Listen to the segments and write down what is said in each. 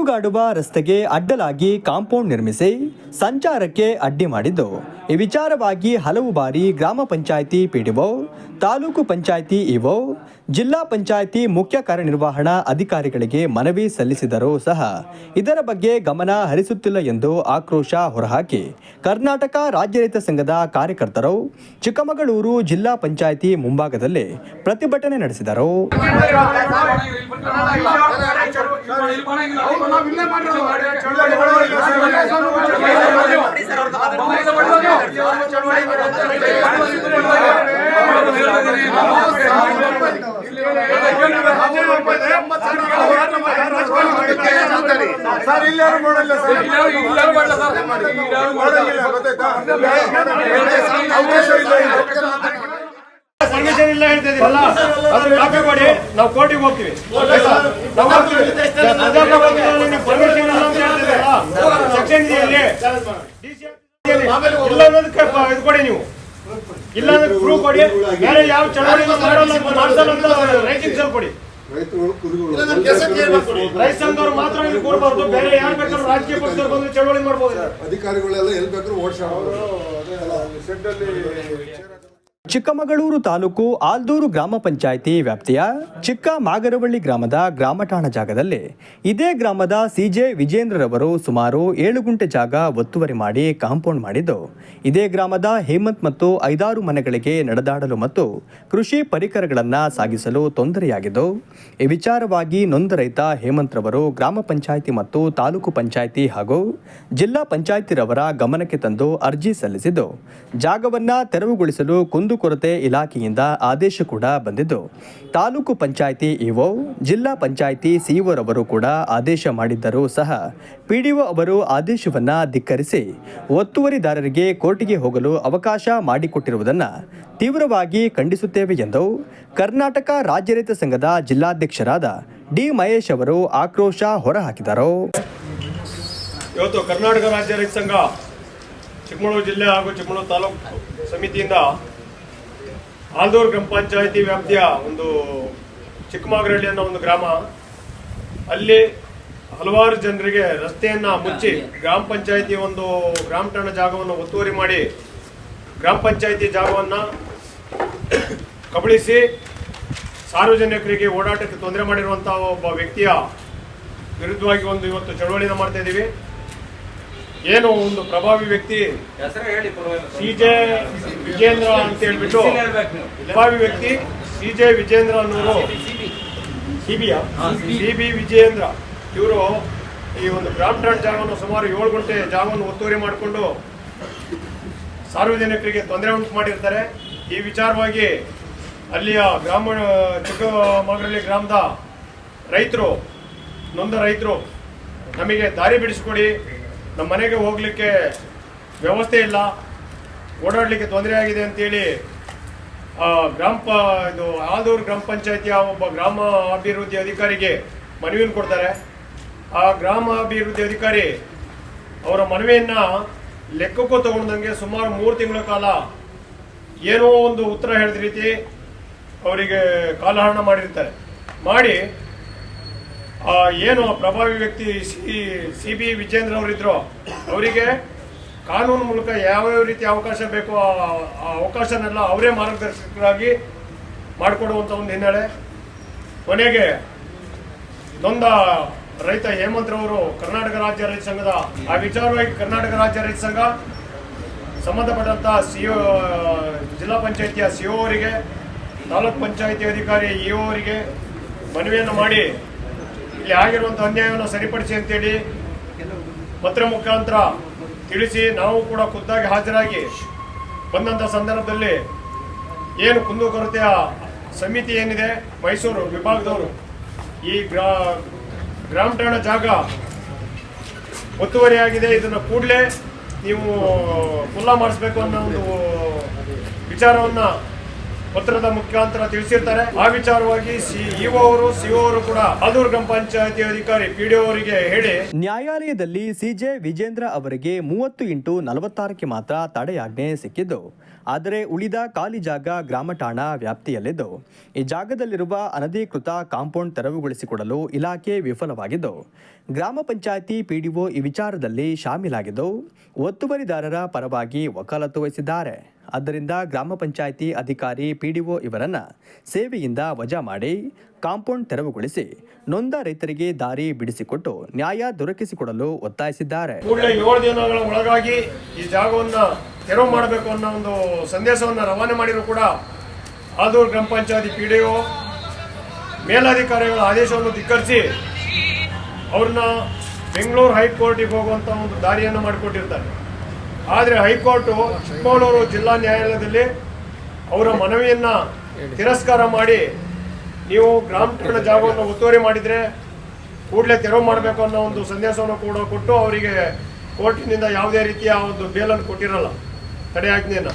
ತಿರುಗಾಡುವ ರಸ್ತೆಗೆ ಅಡ್ಡಲಾಗಿ ಕಾಂಪೌಂಡ್ ನಿರ್ಮಿಸಿ ಸಂಚಾರಕ್ಕೆ ಅಡ್ಡಿ ಮಾಡಿದ್ದು ಈ ವಿಚಾರವಾಗಿ ಹಲವು ಬಾರಿ ಗ್ರಾಮ ಪಂಚಾಯಿತಿ ಪಿಡಿಒ, ತಾಲೂಕು ಪಂಚಾಯಿತಿ ಇಒ, ಜಿಲ್ಲಾ ಪಂಚಾಯಿತಿ ಮುಖ್ಯ ಕಾರ್ಯನಿರ್ವಹಣಾ ಅಧಿಕಾರಿಗಳಿಗೆ ಮನವಿ ಸಲ್ಲಿಸಿದರೂ ಸಹ ಇದರ ಬಗ್ಗೆ ಗಮನ ಹರಿಸುತ್ತಿಲ್ಲ ಎಂದು ಆಕ್ರೋಶ ಹೊರಹಾಕಿ ಕರ್ನಾಟಕ ರಾಜ್ಯ ರೈತ ಸಂಘದ ಕಾರ್ಯಕರ್ತರು ಚಿಕ್ಕಮಗಳೂರು ಜಿಲ್ಲಾ ಪಂಚಾಯಿತಿ ಮುಂಭಾಗದಲ್ಲಿ ಪ್ರತಿಭಟನೆ ನಡೆಸಿದರು. ಪರ್ಮಿಷನ್ ಇಲ್ಲ ಹೇಳ್ತಿದ್ದೀರಲ್ಲ, ಅದ್ರ ಕಾಪಿ ಕೊಡಿ, ನಾವು ಕೋರ್ಟಿಗೆ ಹೋಗ್ತೀವಿ. ಪರ್ಮಿಷನ್ ಇಲ್ಲ ಅಂತ ಹೇಳ್ತಿದ್ದೀರಲ್ಲ, ಸೆಕ್ಷನ್ ಇದೆಯಲ್ಲಿ ಇಲ್ಲ ಅನ್ನೋದಕ್ಕೆ ಇದು ಕೊಡಿ, ನೀವು ಇಲ್ಲ ಅನ್ನೋದಕ್ಕೆ ಪ್ರೂಫ್ ಕೊಡಿ. ಬೇರೆ ಯಾವ ಚಳವಳಿ ಮಾಡಲ್ಲ ಅಂತ ರೈಟಿಂಗ್ಸ್ ಅಲ್ಲಿ ಕೊಡಿ. ರೈತ ಸಂಘದವ್ರು ಮಾತ್ರ ಇಲ್ಲಿ ಕೊಡಬಾರ್ದು, ಬೇರೆ ಯಾರು ಬೇಕಾದ್ರೂ ರಾಜಕೀಯ ಪಕ್ಷದವ್ರು ಬಂದು ಚಳವಳಿ ಮಾಡ್ಬೋದು. ಅಧಿಕಾರಿಗಳೆಲ್ಲ ಎಲ್ಲಿ ಬೇಕಾದ್ರೂ ಓಟ್ ಚಿಕ್ಕಮಗಳೂರು ತಾಲೂಕು ಆಲ್ದೂರು ಗ್ರಾಮ ಪಂಚಾಯಿತಿ ವ್ಯಾಪ್ತಿಯ ಚಿಕ್ಕ ಮಾಗರವಳ್ಳಿ ಗ್ರಾಮದ ಗ್ರಾಮಠಾಣ ಜಾಗದಲ್ಲಿ ಇದೇ ಗ್ರಾಮದ ಸಿಜೆ ವಿಜೇಂದ್ರರವರು ಸುಮಾರು 7 ಗುಂಟೆ ಜಾಗ ಒತ್ತುವರಿ ಮಾಡಿ ಕಾಂಪೌಂಡ್ ಮಾಡಿದ್ದು ಇದೇ ಗ್ರಾಮದ ಹೇಮಂತ್ ಮತ್ತು 5-6 ಮನೆಗಳಿಗೆ ನಡೆದಾಡಲು ಮತ್ತು ಕೃಷಿ ಪರಿಕರಗಳನ್ನು ಸಾಗಿಸಲು ತೊಂದರೆಯಾಗಿದ್ದು ಈ ವಿಚಾರವಾಗಿ ನೊಂದ ರೈತ ಹೇಮಂತ್ ರವರು ಗ್ರಾಮ ಪಂಚಾಯಿತಿ ಮತ್ತು ತಾಲೂಕು ಪಂಚಾಯಿತಿ ಹಾಗೂ ಜಿಲ್ಲಾ ಪಂಚಾಯಿತಿರವರ ಗಮನಕ್ಕೆ ತಂದು ಅರ್ಜಿ ಸಲ್ಲಿಸಿದ್ದು ಜಾಗವನ್ನು ತೆರವುಗೊಳಿಸಲು ಕುಂದುಕೊರತೆ ಇಲಾಖೆಯಿಂದ ಆದೇಶ ಕೂಡ ಬಂದಿದ್ದು ತಾಲೂಕು ಪಂಚಾಯಿತಿ ಇಒ, ಜಿಲ್ಲಾ ಪಂಚಾಯಿತಿ ಸಿಇಒ ರವರು ಕೂಡ ಆದೇಶ ಮಾಡಿದ್ದರೂ ಸಹ ಪಿಡಿಒ ಅವರು ಆದೇಶವನ್ನು ಧಿಕ್ಕರಿಸಿ ಒತ್ತುವರಿದಾರರಿಗೆ ಕೋರ್ಟಿಗೆ ಹೋಗಲು ಅವಕಾಶ ಮಾಡಿಕೊಟ್ಟಿರುವುದನ್ನು ತೀವ್ರವಾಗಿ ಖಂಡಿಸುತ್ತೇವೆ ಎಂದು ಕರ್ನಾಟಕ ರಾಜ್ಯ ರೈತ ಸಂಘದ ಜಿಲ್ಲಾಧ್ಯಕ್ಷರಾದ ಡಿ ಮಹೇಶ್ ಅವರು ಆಕ್ರೋಶ ಹೊರಹಾಕಿದರು. ಇವತ್ತು ಕರ್ನಾಟಕ ರಾಜ್ಯ ರೈತ ಸಂಘ ಚಿಕ್ಕಮಗಳೂರು ಜಿಲ್ಲೆ ಹಾಗೂ ಚಿಕ್ಕಮಗಳೂರು ತಾಲೂಕು ಸಮಿತಿಯಿಂದ ಆಲ್ದೂರು ಗ್ರಾಮ ಪಂಚಾಯಿತಿ ವ್ಯಾಪ್ತಿಯ ಒಂದು ಚಿಕ್ಕಮಾಗರಳ್ಳಿ ಅನ್ನೋ ಒಂದು ಗ್ರಾಮ, ಅಲ್ಲಿ ಹಲವಾರು ಜನರಿಗೆ ರಸ್ತೆಯನ್ನು ಮುಚ್ಚಿ ಗ್ರಾಮ ಪಂಚಾಯಿತಿ ಒಂದು ಗ್ರಾಮ ಠಾಣ ಜಾಗವನ್ನು ಒತ್ತುವರಿ ಮಾಡಿ ಗ್ರಾಮ ಪಂಚಾಯಿತಿ ಜಾಗವನ್ನು ಕಬಳಿಸಿ ಸಾರ್ವಜನಿಕರಿಗೆ ಓಡಾಟಕ್ಕೆ ತೊಂದರೆ ಮಾಡಿರುವಂತಹ ಒಬ್ಬ ವ್ಯಕ್ತಿಯ ವಿರುದ್ಧವಾಗಿ ಒಂದು ಇವತ್ತು ಚಳವಳಿನ ಮಾಡ್ತಾ ಇದ್ದೀವಿ. ಏನು ಒಂದು ಪ್ರಭಾವಿ ವ್ಯಕ್ತಿ ಸಿಜೆ ವಿಜೇಂದ್ರ ಅಂತ ಹೇಳ್ಬಿಟ್ಟು, ಪ್ರಭಾವಿ ವ್ಯಕ್ತಿ ಸಿಜೆ ವಿಜೇಂದ್ರ ಅನ್ನೋರು, ಸಿಬಿ ವಿಜೇಂದ್ರ ಇವರು ಈ ಒಂದು ಗ್ರಾಮ ಠಾಣ ಜಾಗವನ್ನು ಸುಮಾರು 7 ಗುಂಟೆ ಜಾಗವನ್ನು ಒತ್ತುವರಿ ಮಾಡಿಕೊಂಡು ಸಾರ್ವಜನಿಕರಿಗೆ ತೊಂದರೆ ಉಂಟು ಮಾಡಿರ್ತಾರೆ. ಈ ವಿಚಾರವಾಗಿ ಅಲ್ಲಿಯ ಚಿಕ್ಕಮಾಗರಳ್ಳಿ ಗ್ರಾಮದ ರೈತರು, ನೊಂದ ರೈತರು, ನಮಗೆ ದಾರಿ ಬಿಡಿಸ್ಕೊಡಿ, ನಮ್ಮ ಮನೆಗೆ ಹೋಗಲಿಕ್ಕೆ ವ್ಯವಸ್ಥೆ ಇಲ್ಲ, ಓಡಾಡಲಿಕ್ಕೆ ತೊಂದರೆ ಆಗಿದೆ ಅಂತೇಳಿ ಇದು ಆಲ್ದೂರು ಗ್ರಾಮ ಪಂಚಾಯಿತಿಯ ಒಬ್ಬ ಗ್ರಾಮ ಅಭಿವೃದ್ಧಿ ಅಧಿಕಾರಿಗೆ ಮನವಿಯನ್ನು ಕೊಡ್ತಾರೆ. ಆ ಗ್ರಾಮ ಅಭಿವೃದ್ಧಿ ಅಧಿಕಾರಿ ಅವರ ಮನವಿಯನ್ನು ಲೆಕ್ಕಕ್ಕೂ ತಗೊಂಡಂಗೆ ಸುಮಾರು 3 ತಿಂಗಳ ಕಾಲ ಏನೋ ಒಂದು ಉತ್ತರ ಹೇಳಿದ ರೀತಿ ಅವರಿಗೆ ಕಾಲಹರಣ ಮಾಡಿರ್ತಾರೆ. ಮಾಡಿ ಏನು ಪ್ರಭಾವಿ ವ್ಯಕ್ತಿ ಸಿಬಿ ವಿಜೇಂದ್ರ ಅವರಿದ್ರು, ಅವರಿಗೆ ಕಾನೂನು ಮೂಲಕ ಯಾವ್ಯಾವ ರೀತಿ ಅವಕಾಶ ಬೇಕೋ ಆ ಅವಕಾಶನೆಲ್ಲ ಅವರೇ ಮಾರ್ಗದರ್ಶಕರಾಗಿ ಮಾಡಿಕೊಡುವಂಥ ಒಂದು ಹಿನ್ನೆಲೆ. ಕೊನೆಗೆ ನೊಂದ ರೈತ ಹೇಮಂತ್ ರವರು ಕರ್ನಾಟಕ ರಾಜ್ಯ ರೈತ ಸಂಘದ ಆ ವಿಚಾರವಾಗಿ ಕರ್ನಾಟಕ ರಾಜ್ಯ ರೈತ ಸಂಘ ಸಂಬಂಧಪಟ್ಟಂಥ ಜಿಲ್ಲಾ ಪಂಚಾಯಿತಿಯ ಸಿಒ ಅವರಿಗೆ, ತಾಲೂಕ್ ಪಂಚಾಯಿತಿ ಅಧಿಕಾರಿ ಇಒ ಅವರಿಗೆ ಮನವಿಯನ್ನು ಮಾಡಿ ಇಲ್ಲಿ ಆಗಿರುವಂಥ ಅನ್ಯಾಯವನ್ನು ಸರಿಪಡಿಸಿ ಅಂತೇಳಿ ಪತ್ರ ಮುಖಾಂತರ ತಿಳಿಸಿ ನಾವು ಕೂಡ ಖುದ್ದಾಗಿ ಹಾಜರಾಗಿ ಬಂದಂಥ ಸಂದರ್ಭದಲ್ಲಿ ಏನು ಕುಂದುಕೊರತೆಯ ಸಮಿತಿ ಏನಿದೆ ಮೈಸೂರು ವಿಭಾಗದವರು ಈ ಗ್ರಾಮ ಠಾಣ ಜಾಗ ಒತ್ತುವರಿಯಾಗಿದೆ, ಇದನ್ನು ಕೂಡಲೇ ನೀವು ಖುಲ್ಲಾ ಮಾಡಿಸ್ಬೇಕು ಅನ್ನೋ ಒಂದು ವಿಚಾರವನ್ನು ಪತ್ರದ ಮುಖಾಂತರ ತಿಳಿಸಿರ್ತಾರೆ. ಆ ವಿಚಾರವಾಗಿ ಇಒ ಅವರು ಸಿಒ ಅವರು ಕೂಡ ಆಲ್ದೂರು ಗ್ರಾಮ ಪಂಚಾಯಿತಿ ಅಧಿಕಾರಿ ಪಿಡಿಒ ಅವರಿಗೆ ಹೇಳಿ ನ್ಯಾಯಾಲಯದಲ್ಲಿ ಸಿಜೆ ವಿಜೇಂದ್ರ ಅವರಿಗೆ 30x46ಕ್ಕೆ ಮಾತ್ರ ತಡೆಯಾಜ್ಞೆ ಸಿಕ್ಕಿದ್ದು ಆದರೆ ಉಳಿದ ಖಾಲಿ ಜಾಗ ಗ್ರಾಮ ಠಾಣಾ ವ್ಯಾಪ್ತಿಯಲ್ಲಿದ್ದು ಈ ಜಾಗದಲ್ಲಿರುವ ಅನಧಿಕೃತ ಕಾಂಪೌಂಡ್ ತೆರವುಗೊಳಿಸಿಕೊಡಲು ಇಲಾಖೆ ವಿಫಲವಾಗಿದ್ದು ಗ್ರಾಮ ಪಂಚಾಯಿತಿ ಪಿಡಿಒ ಈ ವಿಚಾರದಲ್ಲಿ ಶಾಮೀಲಾಗಿದ್ದು ಒತ್ತುವರಿದಾರರ ಪರವಾಗಿ ವಕಾಲತ್ತು ವಹಿಸಿದ್ದಾರೆ. ಆದ್ದರಿಂದ ಗ್ರಾಮ ಪಂಚಾಯಿತಿ ಅಧಿಕಾರಿ ಪಿಡಿಒ ಇವರನ್ನ ಸೇವೆಯಿಂದ ವಜಾ ಮಾಡಿ ಕಾಂಪೌಂಡ್ ತೆರವುಗೊಳಿಸಿ ನೊಂದ ರೈತರಿಗೆ ದಾರಿ ಬಿಡಿಸಿಕೊಟ್ಟು ನ್ಯಾಯ ದೊರಕಿಸಿಕೊಡಲು ಒತ್ತಾಯಿಸಿದ್ದಾರೆ. ಕೂಡಲೇ 7 ದಿನಗಳ ಒಳಗಾಗಿ ಈ ಜಾಗವನ್ನು ತೆರವು ಮಾಡಬೇಕು ಅನ್ನೋ ಒಂದು ಸಂದೇಶವನ್ನು ರವಾನೆ ಮಾಡಿದ್ರು ಕೂಡ ಆಲ್ದೂರು ಗ್ರಾಮ ಪಂಚಾಯತಿ ಪಿಡಿಒ ಮೇಲಾಧಿಕಾರಿಗಳ ಆದೇಶವನ್ನು ಧಿಕ್ಕರಿಸಿ ಅವ್ರನ್ನ ಬೆಂಗಳೂರು ಹೈಕೋರ್ಟಿಗೆ ಹೋಗುವಂಥ ಒಂದು ದಾರಿಯನ್ನು ಮಾಡಿಕೊಟ್ಟಿರ್ತಾರೆ. ಆದರೆ ಹೈಕೋರ್ಟು ಚಿಕ್ಕಮಗಳೂರು ಜಿಲ್ಲಾ ನ್ಯಾಯಾಲಯದಲ್ಲಿ ಅವರ ಮನವಿಯನ್ನು ತಿರಸ್ಕಾರ ಮಾಡಿ ನೀವು ಗ್ರಾಮ ಠಾಣಾ ಜಾಗವನ್ನು ಒತ್ತುವರಿ ಮಾಡಿದರೆ ಕೂಡಲೇ ತೆರವು ಮಾಡಬೇಕು ಅನ್ನೋ ಒಂದು ಸಂದೇಶವನ್ನು ಕೂಡ ಕೊಟ್ಟು ಅವರಿಗೆ ಕೋರ್ಟಿನಿಂದ ಯಾವುದೇ ರೀತಿಯ ಒಂದು ಬೇಲನ್ನು ಕೊಟ್ಟಿರಲ್ಲ, ತಡೆಯಾಜ್ಞೆಯನ್ನು.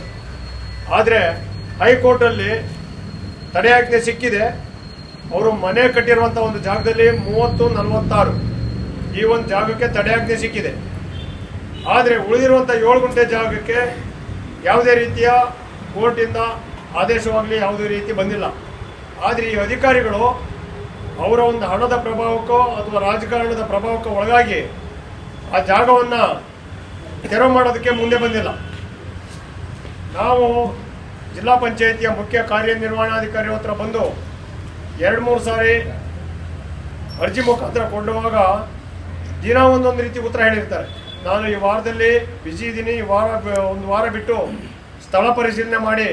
ಆದರೆ ಹೈಕೋರ್ಟಲ್ಲಿ ತಡೆಯಾಜ್ಞೆ ಸಿಕ್ಕಿದೆ. ಅವರು ಮನೆ ಕಟ್ಟಿರುವಂಥ ಒಂದು ಜಾಗದಲ್ಲಿ 30-46 ಈ ಒಂದು ಜಾಗಕ್ಕೆ ತಡೆಯಾಜ್ಞೆ ಸಿಕ್ಕಿದೆ. ಆದರೆ ಉಳಿದಿರುವಂಥ 7 ಗುಂಟೆ ಜಾಗಕ್ಕೆ ಯಾವುದೇ ರೀತಿಯ ಕೋರ್ಟಿಂದ ಆದೇಶವಾಗಲಿ ಯಾವುದೇ ರೀತಿ ಬಂದಿಲ್ಲ. ಆದರೆ ಈ ಅಧಿಕಾರಿಗಳು ಅವರ ಒಂದು ಹಣದ ಪ್ರಭಾವಕ್ಕೋ ಅಥವಾ ರಾಜಕಾರಣದ ಪ್ರಭಾವಕ್ಕೋ ಒಳಗಾಗಿ ಆ ಜಾಗವನ್ನು ತೆರವು ಮಾಡೋದಕ್ಕೆ ಮುಂದೆ ಬಂದಿಲ್ಲ. ನಾವು ಜಿಲ್ಲಾ ಪಂಚಾಯಿತಿಯ ಮುಖ್ಯ ಕಾರ್ಯನಿರ್ವಹಣಾಧಿಕಾರಿ ಹತ್ರ ಬಂದು 2-3 ಸಾರಿ ಅರ್ಜಿ ಮುಖಾಂತರ ಕೊಂಡುವಾಗ ದಿನ ಒಂದೊಂದು ರೀತಿ ಉತ್ತರ ಹೇಳಿರ್ತಾರೆ. ನಾನು ಈ ವಾರದಲ್ಲಿ ಬಿಸಿ ಇದ್ದೀನಿ, ಒಂದು ವಾರ ಬಿಟ್ಟು ಸ್ಥಳ ಪರಿಶೀಲನೆ ಮಾಡಿ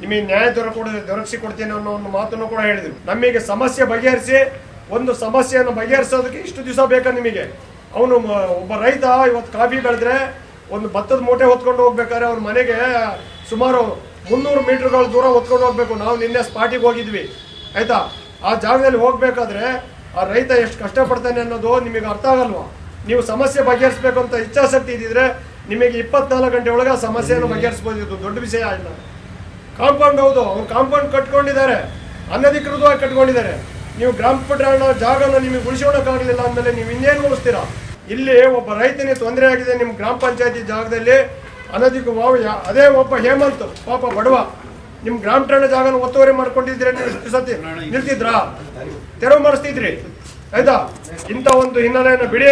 ನಿಮಗೆ ನ್ಯಾಯ ದೊರಕಿಸಿಕೊಡ್ತೀನಿ ಅನ್ನೋ ಒಂದು ಮಾತನ್ನು ಕೂಡ ಹೇಳಿದ್ರು. ನಮಗೆ ಸಮಸ್ಯೆ ಬಗೆಹರಿಸಿ, ಒಂದು ಸಮಸ್ಯೆಯನ್ನು ಬಗೆಹರಿಸೋದಕ್ಕೆ ಇಷ್ಟು ದಿವಸ ಬೇಕಾ ನಿಮಗೆ? ಅವನು ಒಬ್ಬ ರೈತ ಇವತ್ತು ಕಾಫಿ ಬೆಳೆದ್ರೆ ಒಂದು ಭತ್ತದ ಮೂಟೆ ಹೊತ್ಕೊಂಡು ಹೋಗ್ಬೇಕಾದ್ರೆ ಅವ್ರ ಮನೆಗೆ ಸುಮಾರು 300 ಮೀಟರ್ಗಳ ದೂರ ಹೊತ್ಕೊಂಡು ಹೋಗ್ಬೇಕು. ನಾವು ನಿನ್ನೆ ಸ್ಪಾಟಿಗೆ ಹೋಗಿದ್ವಿ, ಆಯ್ತಾ? ಆ ಜಾಗದಲ್ಲಿ ಹೋಗ್ಬೇಕಾದ್ರೆ ಆ ರೈತ ಎಷ್ಟು ಕಷ್ಟಪಡ್ತಾನೆ ಅನ್ನೋದು ನಿಮಗೆ ಅರ್ಥ ಆಗಲ್ವಾ? ನೀವು ಸಮಸ್ಯೆ ಬಗೆಹರಿಸಬೇಕು ಅಂತ ಇಚ್ಛಾಶಕ್ತಿ ಇದ್ದಿದ್ರೆ ನಿಮಗೆ 24 ಗಂಟೆ ಒಳಗೆ ಆ ಸಮಸ್ಯೆಯನ್ನು ಬಗೆಹರಿಸಬಹುದು. ದೊಡ್ಡ ವಿಷಯ ಇಲ್ಲ. ಕಾಂಪೌಂಡ್ ಹೌದು, ಅವ್ರು ಕಾಂಪೌಂಡ್ ಕಟ್ಕೊಂಡಿದ್ದಾರೆ, ಅನಧಿಕೃತವಾಗಿ ಕಟ್ಕೊಂಡಿದ್ದಾರೆ. ನೀವು ಗ್ರಾಮ ಠಾಣಾ ಜಾಗನ ನಿಮಗೆ ಉಳಿಸೋಣಕ್ಕಾಗಲಿಲ್ಲ ಅಂದಮೇಲೆ ನೀವು ಇನ್ನೇನು ಉಳಿಸ್ತೀರಾ? ಇಲ್ಲಿ ಒಬ್ಬ ರೈತನಿಗೆ ತೊಂದರೆ ಆಗಿದೆ ನಿಮ್ಮ ಗ್ರಾಮ ಪಂಚಾಯತಿ ಜಾಗದಲ್ಲಿ ಅನಧಿಕೃತ. ಅದೇ ಒಬ್ಬ ಹೇಮಂತ್ ಪಾಪ ಬಡವ, ನಿಮ್ಮ ಗ್ರಾಮ ಠಾಣಾ ಜಾಗನ ಒತ್ತುವರಿ ಮಾಡ್ಕೊಂಡಿದ್ರೆ ನೀವು ಇಷ್ಟು ಸತಿ ನಿಲ್ತಿದ್ರಾ? ತೆರವು ಮಾಡಿಸ್ತಿದ್ರಿ, ಆಯ್ತಾ? ಇಂಥ ಒಂದು ಹಿನ್ನೆಲೆಯನ್ನು ಬಿಡಿ.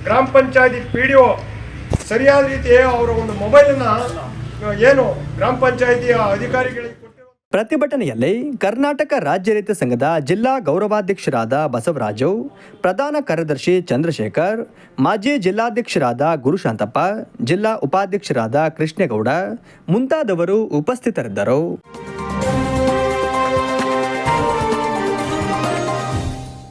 ಗ್ರಾಮ ಪಂಚಾಯತಿ ಪಿಡಿಒ ಸರಿಯಾದ ರೀತಿ ಅವರ ಒಂದು ಮೊಬೈಲನ್ನು ಏನು ಗ್ರಾಮ ಪಂಚಾಯಿತಿಯ ಅಧಿಕಾರಿಗಳಿಗೆ ಕೊಟ್ಟಿರೋ. ಪ್ರತಿಭಟನೆಯಲ್ಲಿ ಕರ್ನಾಟಕ ರಾಜ್ಯ ರೈತ ಸಂಘದ ಜಿಲ್ಲಾ ಗೌರವಾಧ್ಯಕ್ಷರಾದ ಬಸವರಾಜು, ಪ್ರಧಾನ ಕಾರ್ಯದರ್ಶಿ ಚಂದ್ರಶೇಖರ್, ಮಾಜಿ ಜಿಲ್ಲಾಧ್ಯಕ್ಷರಾದ ಗುರುಶಾಂತಪ್ಪ, ಜಿಲ್ಲಾ ಉಪಾಧ್ಯಕ್ಷರಾದ ಕೃಷ್ಣೇಗೌಡ ಮುಂತಾದವರು ಉಪಸ್ಥಿತರಿದ್ದರು.